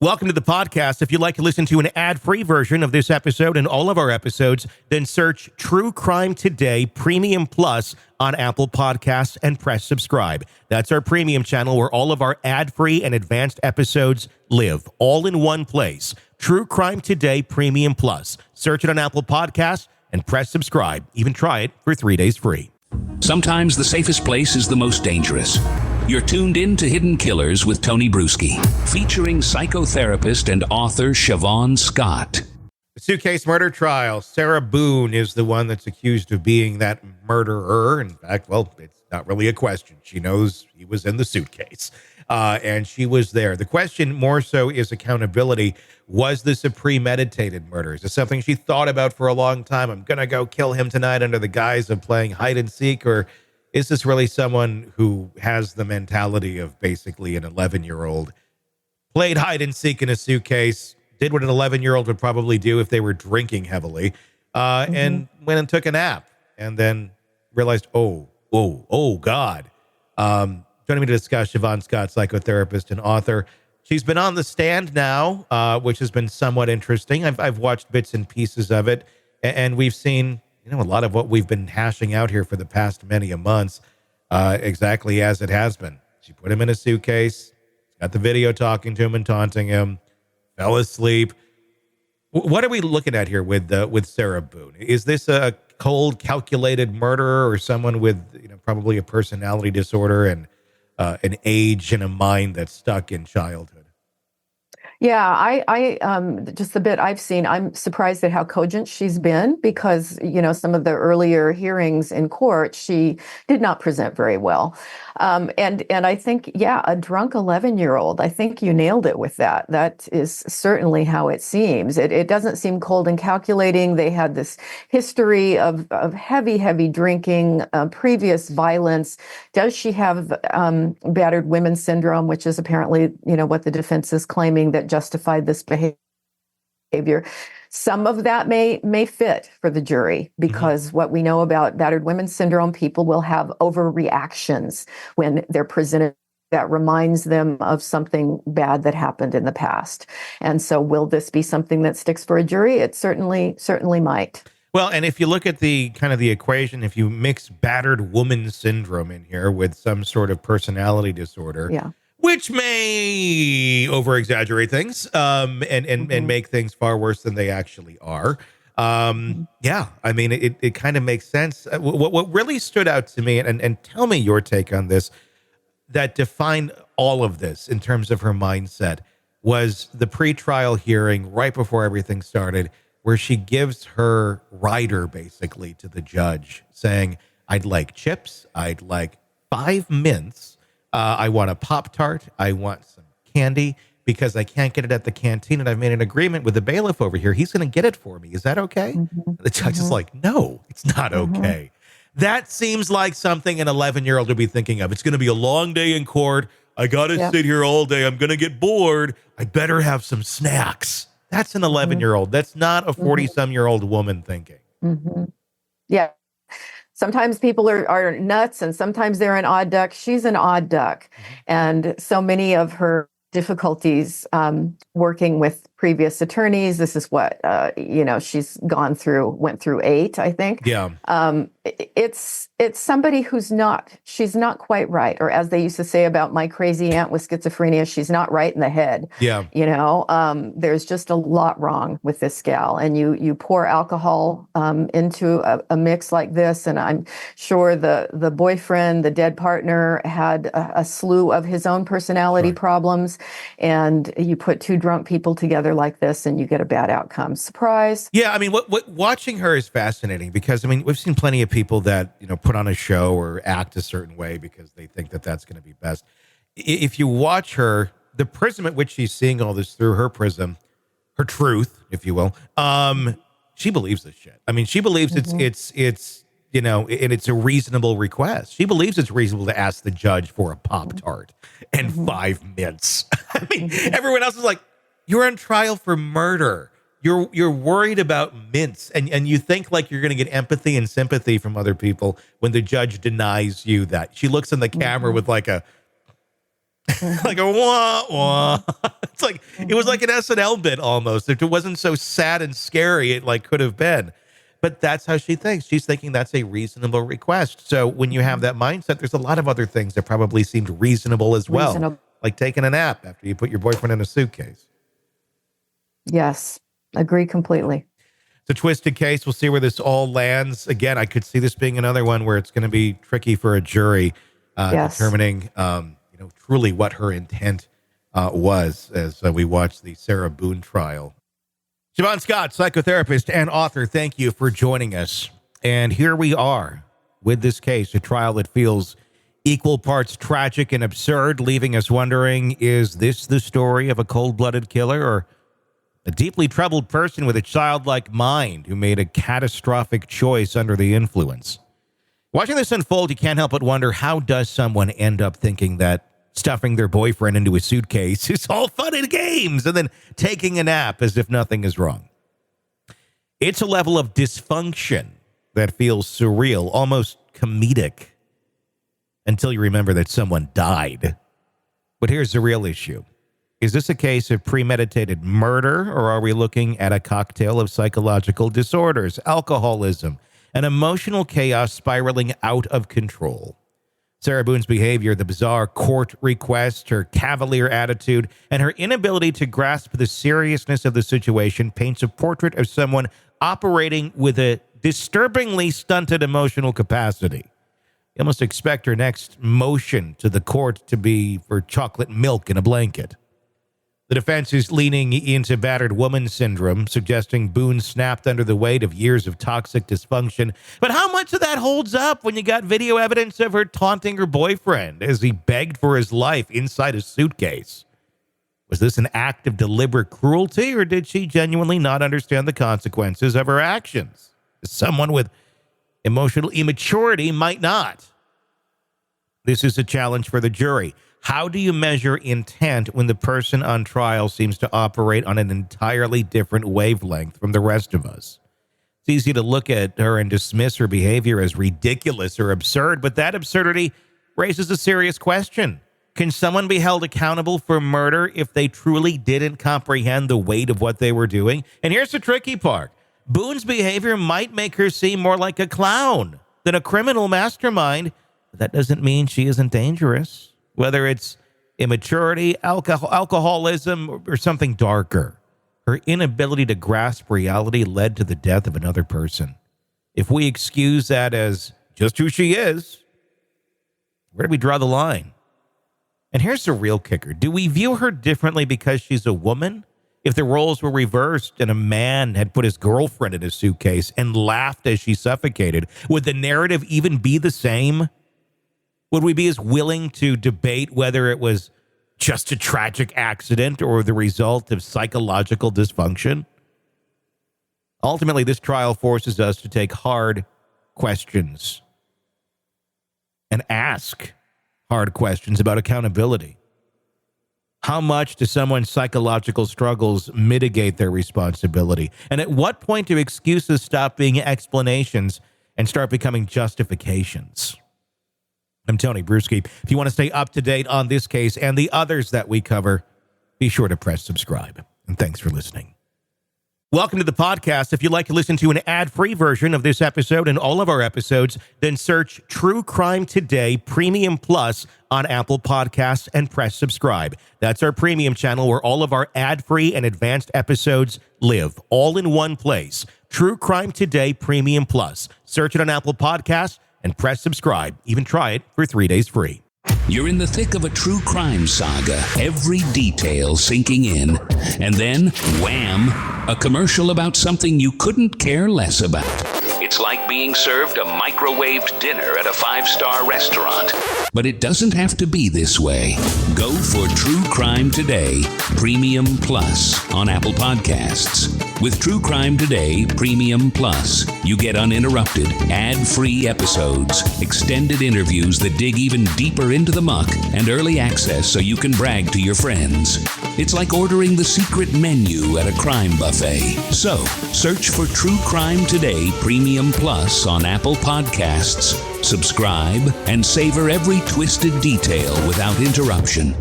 Welcome to the podcast. If you'd like to listen to an ad-free version of this episode and all of our episodes, then search True Crime Today Premium Plus on Apple Podcasts and press subscribe. That's our premium channel where all of our ad-free and advanced episodes live, all in one place. True Crime Today Premium Plus. Search it on Apple Podcasts and press subscribe. Even try it for 3 days free. Sometimes the safest place is the most dangerous. You're tuned in to Hidden Killers with Tony Bruschi, featuring psychotherapist and author Siobhan Scott. The Suitcase murder trial. Sarah Boone is the one that's accused of being that murderer. In fact, well, it's not really a question. She knows he was in the suitcase, and she was there. The question more so is accountability. Was this a premeditated murder? Is this something she thought about for a long time? I'm going to go kill him tonight under the guise of playing hide and seek, or is this really someone who has the mentality of basically an 11-year-old, played hide and seek in a suitcase, did what an 11-year-old would probably do if they were drinking heavily, and went and took a nap, and then realized, oh, God. Joining me to discuss, Siobhan Scott, psychotherapist and author. She's been on the stand now, which has been somewhat interesting. I've watched bits and pieces of it, and we've seen a lot of what we've been hashing out here for the past many a months, exactly as it has been. She put him in a suitcase, got the video talking to him and taunting him, fell asleep. What are we looking at here with Sarah Boone? Is this a cold, calculated murderer, or someone with probably a personality disorder and an age and a mind that's stuck in childhood? Yeah, I just the bit I've seen, I'm surprised at how cogent she's been because, some of the earlier hearings in court, she did not present very well. And I think, a drunk 11-year-old, I think you nailed it with that. That is certainly how it seems. It doesn't seem cold and calculating. They had this history of heavy drinking, previous violence. Does she have battered women syndrome, which is apparently, what the defense is claiming that justified this behavior? Some of that may fit for the jury because what we know about battered women syndrome, people will have overreactions when they're presented that reminds them of something bad that happened in the past. And so will this be something that sticks for a jury? It certainly might. Well, and if you look at the kind of the equation, if you mix battered woman syndrome in here with some sort of personality disorder, which may over-exaggerate things and make things far worse than they actually are. It kind of makes sense. What really stood out to me, and tell me your take on this, that defined all of this in terms of her mindset, was the pretrial hearing right before everything started, where she gives her rider basically to the judge saying, I'd like chips, I'd like 5 mints, I want a Pop-Tart, I want some candy, because I can't get it at the canteen, and I've made an agreement with the bailiff over here. He's going to get it for me. Is that okay? The judge is like, no, it's not okay. That seems like something an 11-year-old would be thinking of. It's going to be a long day in court. I got to sit here all day. I'm going to get bored. I better have some snacks. That's an 11-year-old. That's not a 40-some-year-old woman thinking. Yeah. Sometimes people are nuts and sometimes they're an odd duck. She's an odd duck. And so many of her difficulties working with previous attorneys. This is what, she's went through 8, I think. Yeah. It's somebody she's not quite right. Or as they used to say about my crazy aunt with schizophrenia, she's not right in the head. Yeah. There's just a lot wrong with this gal. And you pour alcohol into a mix like this. And I'm sure the boyfriend, the dead partner, had a slew of his own personality problems. And you put 2 drunk people together like this and you get a bad outcome. Surprise. Yeah, I mean, what watching her is fascinating because, we've seen plenty of people that, put on a show or act a certain way because they think that that's going to be best. If you watch her, the prism at which she's seeing all this through her prism, her truth, if you will, she believes this shit. She believes it's and it's a reasonable request. She believes it's reasonable to ask the judge for a Pop-Tart and 5 mints. Everyone else is like, you're on trial for murder. You're worried about mints, and you think like you're going to get empathy and sympathy from other people when the judge denies you that. She looks in the camera with like a, Like a wah wah. It's like it was like an SNL bit almost. If it wasn't so sad and scary, it like could have been. But that's how she thinks. She's thinking that's a reasonable request. So when you have that mindset, there's a lot of other things that probably seemed reasonable as well, like taking a nap after you put your boyfriend in a suitcase. Yes, agree completely. It's a twisted case. We'll see where this all lands. Again, I could see this being another one where it's going to be tricky for a jury determining, truly what her intent was as we watch the Sarah Boone trial. Siobhan Scott, psychotherapist and author, thank you for joining us. And here we are with this case, a trial that feels equal parts tragic and absurd, leaving us wondering, is this the story of a cold-blooded killer or a deeply troubled person with a childlike mind who made a catastrophic choice under the influence? Watching this unfold, you can't help but wonder, how does someone end up thinking that stuffing their boyfriend into a suitcase is all fun and games and then taking a nap as if nothing is wrong? It's a level of dysfunction that feels surreal, almost comedic, until you remember that someone died. But here's the real issue. Is this a case of premeditated murder, or are we looking at a cocktail of psychological disorders, alcoholism, and emotional chaos spiraling out of control? Sarah Boone's behavior, the bizarre court request, her cavalier attitude, and her inability to grasp the seriousness of the situation paints a portrait of someone operating with a disturbingly stunted emotional capacity. You almost expect her next motion to the court to be for chocolate milk in a blanket. The defense is leaning into battered woman syndrome, suggesting Boone snapped under the weight of years of toxic dysfunction. But how much of that holds up when you got video evidence of her taunting her boyfriend as he begged for his life inside a suitcase? Was this an act of deliberate cruelty, or did she genuinely not understand the consequences of her actions? Someone with emotional immaturity might not. This is a challenge for the jury. How do you measure intent when the person on trial seems to operate on an entirely different wavelength from the rest of us? It's easy to look at her and dismiss her behavior as ridiculous or absurd, but that absurdity raises a serious question. Can someone be held accountable for murder if they truly didn't comprehend the weight of what they were doing? And here's the tricky part. Boone's behavior might make her seem more like a clown than a criminal mastermind, but that doesn't mean she isn't dangerous. Whether it's immaturity, alcoholism, or something darker, her inability to grasp reality led to the death of another person. If we excuse that as just who she is, where do we draw the line? And here's the real kicker. Do we view her differently because she's a woman? If the roles were reversed and a man had put his girlfriend in a suitcase and laughed as she suffocated, would the narrative even be the same? Would we be as willing to debate whether it was just a tragic accident or the result of psychological dysfunction? Ultimately, this trial forces us to take hard questions and ask hard questions about accountability. How much do someone's psychological struggles mitigate their responsibility? And at what point do excuses stop being explanations and start becoming justifications? I'm Tony Bruschi. If you want to stay up to date on this case and the others that we cover, be sure to press subscribe. And thanks for listening. Welcome to the podcast. If you'd like to listen to an ad-free version of this episode and all of our episodes, then search True Crime Today Premium Plus on Apple Podcasts and press subscribe. That's our premium channel where all of our ad-free and advanced episodes live, all in one place. True Crime Today Premium Plus. Search it on Apple Podcasts and press subscribe. Even try it for 3 days free. You're in the thick of a true crime saga, every detail sinking in. And then, wham, a commercial about something you couldn't care less about. It's like being served a microwaved dinner at a 5-star restaurant. But it doesn't have to be this way. Go for True Crime Today Premium Plus on Apple Podcasts. With True Crime Today Premium Plus, you get uninterrupted, ad-free episodes, extended interviews that dig even deeper into the muck, and early access so you can brag to your friends. It's like ordering the secret menu at a crime buffet. So, search for True Crime Today Premium Plus on Apple Podcasts, subscribe, and savor every twisted detail without interruption.